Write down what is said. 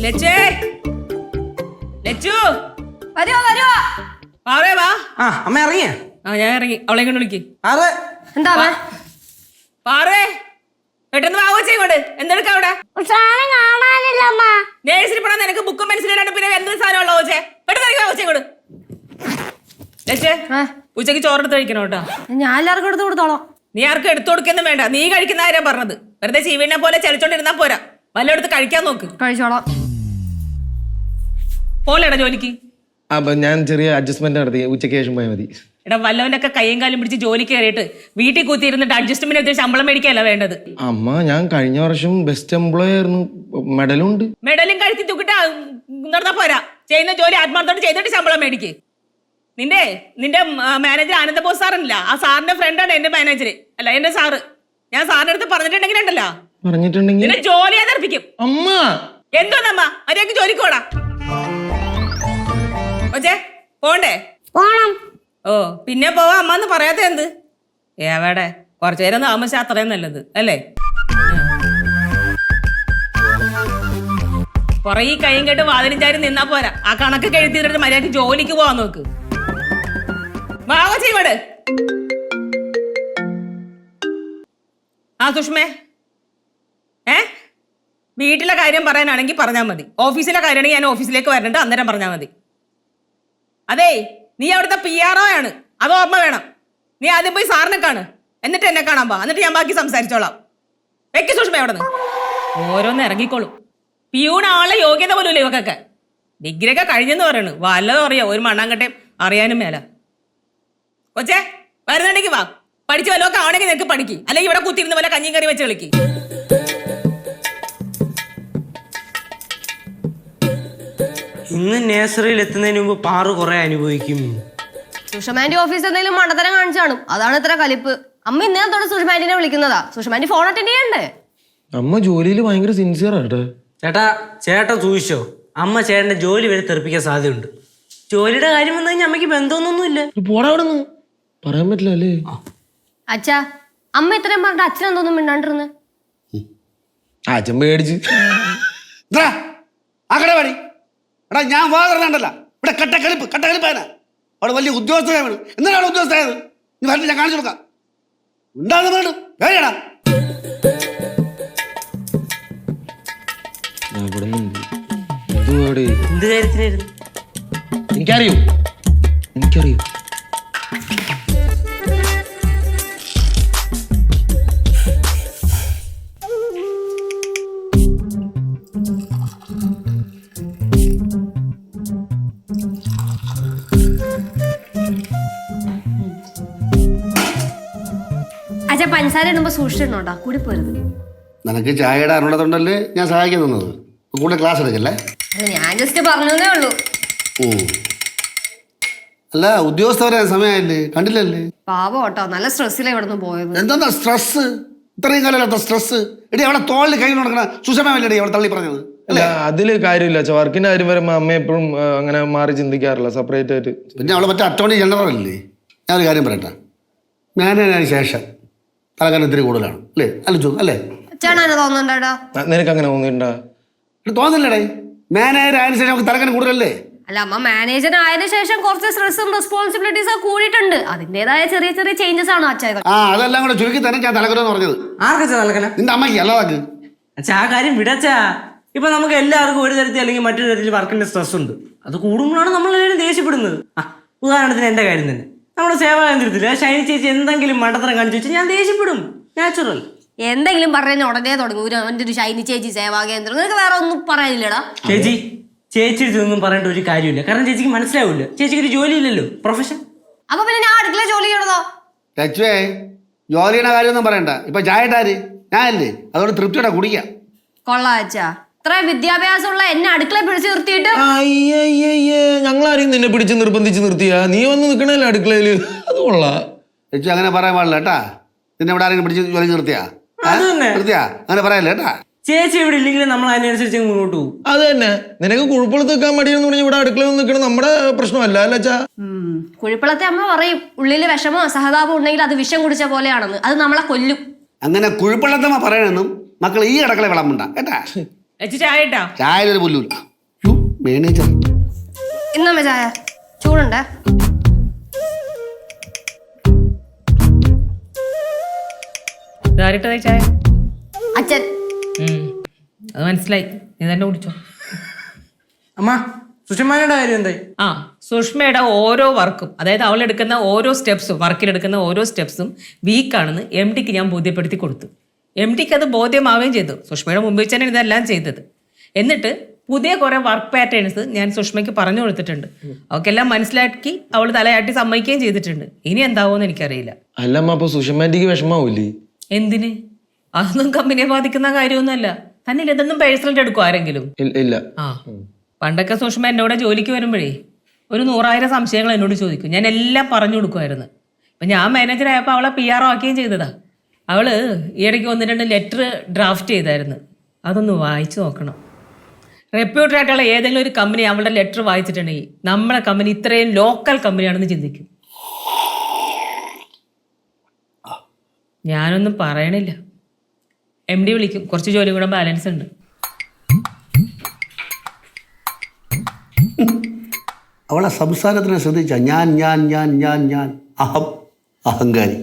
ലച്ചേ ലച്ചു വരുവോ വരുവോ പാറേ വാ. അമ്മ ഇറങ്ങിയ? ഞാൻ ഇറങ്ങി. അവളെ കൊണ്ട് വിളിക്ക്. എന്താ പാറേ പെട്ടെന്ന് വാവച്ചേ ഇങ്ങോട്ട്. എന്തെടുക്ക അവിടെ? നേഴ്സിന് പോണ നിനക്ക് ബുക്കും പെൻസിലും പിന്നെ എന്ത് സാധനം ഉള്ള ഓച്ചേ? പെട്ടെന്ന് വാവച്ചേ ഇങ്ങോട്ട്. ലച്ചേ ഉച്ചക്ക് ചോറെടുത്ത് കഴിക്കണം കേട്ടോ. ഞാൻ എല്ലാവർക്കും എടുത്ത് കൊടുത്തോളാം. നീ ആർക്കും എടുത്തു കൊടുക്കൊന്നും വേണ്ട. നീ കഴിക്കുന്ന ആരാ പറഞ്ഞത്? വെറുതെ ചീവീനെ പോലെ ചലിച്ചോണ്ടിരുന്നാ പോരാ. വല്ലയിടത്ത് കഴിക്കാൻ നോക്ക്. കഴിച്ചോളാം. പോലെടാ ജോലിക്ക്. അപ്പൊ ഞാൻ ചെറിയ അഡ്ജസ്റ്റ്മെന്റ് നടത്തി. ഉച്ചയ്ക്ക് ശേഷം പോയാൽ മതി. എടാ വല്ലവനൊക്കെ കയ്യും കാലും പിടിച്ച് ജോലിക്ക് കയറിയിട്ട് വീട്ടിൽ കുത്തിയിരുന്നിട്ട് അഡ്ജസ്റ്റ്മെന്റ് എടുത്ത് ശമ്പളം മേടിക്കല്ല വേണ്ടത്. അമ്മ ഞാൻ കഴിഞ്ഞ വർഷം ബെസ്റ്റ് എംപ്ലോയി ആയിരുന്നു. മെഡലുണ്ട്. മെഡലും കഴുത്തി തൂക്കിട്ട് നടന്നാ പോരാ. ചെയ്യുന്ന ജോലി ആത്മാർത്ഥോട് ചെയ്തിട്ട് ശമ്പളം മേടിക്ക്. നിന്റെ മാനേജർ ആനന്ദബോസ് സാറില്ല, ആ സാറിന്റെ ഫ്രണ്ടാണ് എന്റെ മാനേജർ. അല്ല എന്റെ സാറ്. ഞാൻ സാറിന്റെ അടുത്ത് പറഞ്ഞിട്ടുണ്ടെങ്കിലുണ്ടല്ലോ നിന്നെ ജോലി ഏതെറിപ്പിക്കും. അമ്മ എന്തോന്നമ്മ മര്യാദക്ക് ജോലിക്ക് പോടാ. ഓച്ചേ പോണ്ടേ? പോണം. ഓ പിന്നെ പോവാ അമ്മ എന്ന് പറയാത്ത എന്ത്? എവിടെ കുറച്ചു നേരം താമസിച്ചാൽ അത്രയും നല്ലത് അല്ലേ? കൊറേ ഈ കൈയും കേട്ട് വാതിലും ചാരി നിന്നാ പോരാ. ആ കണക്ക് എഴുതിയിട്ട് മര്യാദക്ക് ജോലിക്ക് പോവാൻ നോക്ക്. വാവോ ചെയ്യോട്. സുഷ്മേ വീട്ടിലെ കാര്യം പറയാനാണെങ്കിൽ പറഞ്ഞാൽ മതി. ഓഫീസിലെ കാര്യമാണെങ്കിൽ ഞാൻ ഓഫീസിലേക്ക് വരണ്ട, അന്നേരം പറഞ്ഞാൽ മതി. അതേ നീ അവിടുത്തെ PRO ആണ്, അത് ഓർമ്മ വേണം. നീ ആദ്യം പോയി സാറിനെ കാണ്, എന്നിട്ട് എന്നെ കാണാൻ പോ. എന്നിട്ട് ഞാൻ ബാക്കി സംസാരിച്ചോളാം. വെക്ക് സുഷ്മ അവിടെ നിന്ന്. ഓരോന്ന് ഇറങ്ങിക്കോളും. പിയൂൺ ആളെ യോഗ്യത പോലും ഇവക്കൊക്കെ. ഡിഗ്രി ഒക്കെ കഴിഞ്ഞെന്ന് പറയണു. വല്ലതും അറിയാം ഒരു മണ്ണാങ്കട്ടെ അറിയാനും മേല. കൊച്ചേ വരുന്നുണ്ടെങ്കിൽ വാ. പഠിച്ച് വല്ലതൊക്കെ ആണെങ്കിൽ നിനക്ക് പഠിക്ക്. അല്ലെങ്കിൽ ഇവിടെ കുത്തിയിരുന്ന പോലെ കഞ്ഞിയും കറി വെച്ച് കളിക്ക്. ഇന്ന് നേഴ്സറിയിൽ എത്തുന്നതിന് മുമ്പ് പാറു കുറെ അനുഭവിക്കും. സുഷമാന്റെ ഓഫീസ് എന്തെങ്കിലും മണ്ടത്തരം കാണിച്ചു കാണും, അതാണ് ഇത്ര കലിപ്പ്. അമ്മ ഇന്നലെ തൊട്ട് സുഷമാന്റിനെ വിളിക്കുന്നതാ. സുഷമാന്റി ഫോൺ അറ്റൻഡ് ചെയ്യണ്ടേ? അമ്മ ജോലിയിൽ ഭയങ്കര സിൻസിയർ ആട്ടെ. ചേട്ടൻ സൂക്ഷിച്ചോ. അമ്മ ചേട്ടന്റെ ജോലി വരെ തെറിപ്പിക്കാൻ സാധ്യതയുണ്ട്. ജോലിയുടെ കാര്യം വന്നു കഴിഞ്ഞാൽ അമ്മയ്ക്ക് ബന്ധമൊന്നുമില്ല. പോടാ അവിടെ നിന്ന്. പറയാൻ പറ്റില്ല അല്ലേ? അച്ഛാ അമ്മ ഇത്രയും പറഞ്ഞിട്ട് അച്ഛനെന്തോന്നും മിണ്ടാണ്ടിരുന്ന്? അച്ഛൻ പേടിച്ച്. എടാ ഞാൻ വാതറണ്ടല്ല ഇവിടെ കട്ടക്കളിപ്പായന. അവിടെ വലിയ ഉദ്യോഗസ്ഥരാണ്. എന്താണ് അവിടെ ഉദ്യോഗസ്ഥരായത്? നീ വരട്ടെ, ഞാൻ കാണിച്ചു കൊടുക്കാം. ഉണ്ടാകുന്ന വേണം വേടാ. എന്ത് കാര്യത്തിനായിരുന്നു? എനിക്കറിയോ. അച്ഛാ പഞ്ചസാര ഇടുമ്പോ സൂക്ഷിച്ചിടണോട്ടാ, കൂടി പോരുത്. നിനക്ക് ചായയുടെ അറിവുള്ളതുകൊണ്ടല്ലേ ഞാൻ സഹായിക്കാൻ തന്നത്. കൂടെ ക്ലാസ് എടുക്കല്ലേ? ഞാൻ ജസ്റ്റ് പറഞ്ഞേ ഉള്ളൂ. അല്ല ഉദ്യോഗസ്ഥരെ സമയമായില്ലേ, കണ്ടില്ലല്ലേ? പാവം കേട്ടോ, നല്ല സ്ട്രെസ്സിലാ ഇവിടെ നിന്ന് പോയത്. എന്താ സ്ട്രെസ്? ഇത്രയും കാലം സ്ട്രെസ്. എടി അവിടെ തോളിൽ കൈ നടക്കണ സുഷമല്ലേ അവിടെ തള്ളി പറഞ്ഞത്? അല്ല അതില് കാര്യമില്ല. വർക്കിന്റെ കാര്യം വരുമ്പോ അമ്മ എപ്പോഴും അങ്ങനെ മാറി ചിന്തിക്കാറില്ല, സെപ്പറേറ്റ് ആയിട്ട്. പിന്നെ അവളെ മറ്റേ അറ്റോർണി ജനറൽ അല്ലേ? ഞാനൊരു കാര്യം പറയട്ടെ, മാനേജതിന് ശേഷം തലക്കാലം ഇത്തിരി കൂടുതലാണ് അല്ലേ? അല്ലോ അല്ലേ? തോന്നുന്നുണ്ടോ? നിനക്ക് അങ്ങനെ തോന്നിയിട്ടുണ്ടോ? തോന്നില്ലടേ, മാനേജർ ആയതിനു ശേഷം നമുക്ക് തലക്കാലം കൂടുതലല്ലേ? അല്ല അമ്മ മാനേജർ ആയതിനു ശേഷം കുറച്ച് സ്ട്രെസ്സും റെസ്പോൺസിബിലിറ്റീസും കൂടിയിട്ടുണ്ട്. അതിന്റേതായ ചെറിയ ചെറിയ ചേഞ്ചസ് ആണോ അച്ഛാ? അതെല്ലാം കൂടെ ചുരുക്കി തന്നെ ഞാൻ തലക്കലെന്ന് പറഞ്ഞത്. ആർക്കച്ചാ തലക്കല? നിന്റെ അമ്മയ്ക്ക് അല്ലാതാക്ക്. അച്ഛാ ആ കാര്യം വിടച്ചാ. ഇപ്പൊ നമുക്ക് എല്ലാവർക്കും ഒരു തരത്തിൽ അല്ലെങ്കിൽ മറ്റൊരു തരത്തിൽ വർക്കിന്റെ സ്ട്രെസ് ഉണ്ട്. അത് കൂടുമ്പോഴാണ് നമ്മളെല്ലാവരും ദേഷ്യപ്പെടുന്നത്. ഉദാഹരണത്തിന് എന്റെ കാര്യം തന്നെ, നമ്മുടെ സേവാകേന്ദ്രത്തില് ഷൈനി ചേച്ചി എന്തെങ്കിലും മണ്ടത്തരം കാണിച്ചു വെച്ചാൽ ഞാൻ ദേഷ്യപ്പെടും. നാച്ചുറൽ. എന്തെങ്കിലും പറഞ്ഞ ഉടനെ തുടങ്ങും അവന്റെ ഒരു ഷൈനി ചേച്ചി സേവാകേന്ദ്രം. നിനക്ക് വേറെ ഒന്നും പറയാനില്ലടാ. ചേച്ചി ഇതൊന്നും പറയേണ്ട ഒരു കാര്യമില്ല. കാരണം ചേച്ചിക്ക് മനസ്സിലാവില്ല. ചേച്ചിക്ക് ഒരു ജോലി ഇല്ലല്ലോ, പ്രൊഫഷൻ. അപ്പൊ പിന്നെ ഞാൻ അടുക്കള ജോലി ചെയ്യണതോ? ലക്ഷ്മേ ജോലിയുടെ കാര്യമൊന്നും പറയണ്ട. ഇപ്പൊ ചായട്ടാര് ഞാനല്ലേ, അതോട് തൃപ്തിയോടെ കുടിക്കാം. കൊള്ളാച്ചാ, ഇത്ര വിദ്യാഭ്യാസമുള്ള എന്നെ അടുക്കള പിടിച്ചു നിർത്തിയിട്ട്. ഞങ്ങളാരെയും നിന്നെ പിടിച്ച് നിർബന്ധിച്ച് നിർത്തിയാ? നീ വന്ന് നിക്കണല്ലേ അടുക്കളയില്? അത് കൊള്ളാ. ലക്ഷ്മി അങ്ങനെ പറയാൻ പാടില്ല കേട്ടാ. നിന്നെ ഇവിടെ ആരെങ്കിലും പിടിച്ച് ജോലി നിർത്തിയാ അങ്ങനെ പറയല്ലേ കേട്ടാ. ചേച്ചി ഇവിടെ ഇല്ലെങ്കിലും നമ്മൾ അതിനനുസരിച്ച് മുന്നോട്ട് പോകും. അത് തന്നെ. നിനക്ക് കുഴപ്പമുള്ള നിൽക്കാൻ മടിയെന്ന് പറഞ്ഞാൽ ഇവിടെ അടുക്കളയിൽ നിൽക്കണം നമ്മുടെ പ്രശ്നമല്ല അല്ലച്ചാ. കുഴിപ്പളത്തെ അമ്മ പറയും ഉള്ളില് വിഷമോ അസഹതാപം ഉണ്ടെങ്കിൽ അത് വിഷം കുടിച്ച പോലെയാണെന്ന്. അത് നമ്മളെ കൊല്ലും. അങ്ങനെ കുഴിപ്പള്ളത്തമ്മ പറയണമെന്നും മക്കൾ ഈ അടക്കള വിളമ്പണ്ട കേട്ടാ. വെച്ച് ചായ ഇട്ടാ. ചായ ഒരു പുല്ലൂല്ല. യ്യോ, മാനേജർ ഇന്നമ്മ ചായ ചൂടുണ്ടേ? ഇതാരിട്ടതായി ചായ? അച്ഛൻ. അത് മനസ്സിലായി. നീ തന്നെ കുടിച്ചോ. അമ്മ സുഷമാനയുടെ കാര്യം എന്തായി? ആ, സുഷ്മയുടെ ഓരോ വർക്കും, അതായത് അവൾ എടുക്കുന്ന ഓരോ സ്റ്റെപ്സും, വർക്കിലെടുക്കുന്ന ഓരോ സ്റ്റെപ്സും വീക്കാണെന്ന് എം ഡിക്ക് ഞാൻ ബോധ്യപ്പെടുത്തി കൊടുത്തു. എം ഡിക്ക് അത് ബോധ്യമാവുകയും ചെയ്തു. സുഷ്മയുടെ മുമ്പ് വെച്ചാണ് ഇതെല്ലാം ചെയ്തത്. എന്നിട്ട് പുതിയ കുറെ വർക്ക് പാറ്റേൺസ് ഞാൻ സുഷ്മയ്ക്ക് പറഞ്ഞു കൊടുത്തിട്ടുണ്ട്. അവൾക്കെല്ലാം മനസ്സിലാക്കി അവൾ തലയാട്ടി സമ്മതിക്കുകയും ചെയ്തിട്ടുണ്ട്. ഇനി എന്താവുമെന്ന് എനിക്കറിയില്ല. അല്ലമ്മ അപ്പൊ സുഷമാൻറ്റിക്ക് വിഷമാവൂലേ? എന്തിന്? അതൊന്നും കമ്പനിയെ ബാധിക്കുന്ന കാര്യമൊന്നുമല്ല. തന്നെ ഇതൊന്നും പേഴ്സണൽ എടുക്കും ആരെങ്കിലും? ഇല്ല. ആ, പണ്ടൊക്കെ സുഷമ എന്നോട് ജോലിക്ക് വരുമ്പോഴേ ഒരു 100,000 സംശയങ്ങൾ എന്നോട് ചോദിക്കും. ഞാൻ എല്ലാം പറഞ്ഞു കൊടുക്കുമായിരുന്നു. ഇപ്പം ഞാൻ മാനേജറായപ്പോൾ അവളെ PR ആക്കുകയും ചെയ്തതാ. അവള് ഈയിടയ്ക്ക് 1-2 ലെറ്റർ ഡ്രാഫ്റ്റ് ചെയ്തായിരുന്നു. അതൊന്ന് വായിച്ചു നോക്കണം. റെപ്യൂട്ടഡ് ആയിട്ടുള്ള ഏതെങ്കിലും ഒരു കമ്പനി അവളുടെ ലെറ്റർ വായിച്ചിട്ടുണ്ടെങ്കിൽ നമ്മളെ കമ്പനി ഇത്രയും ലോക്കൽ കമ്പനിയാണെന്ന് ചിന്തിക്കും. ഞാനൊന്നും പറയണില്ല. MD വിളിക്കും. കുറച്ച് ജോലി കൂടെ ബാലൻസ് ഉണ്ട്. അവളെ സംസാരത്തിനെ ശ്രദ്ധിച്ച ഞാൻ അഹങ്കാരി.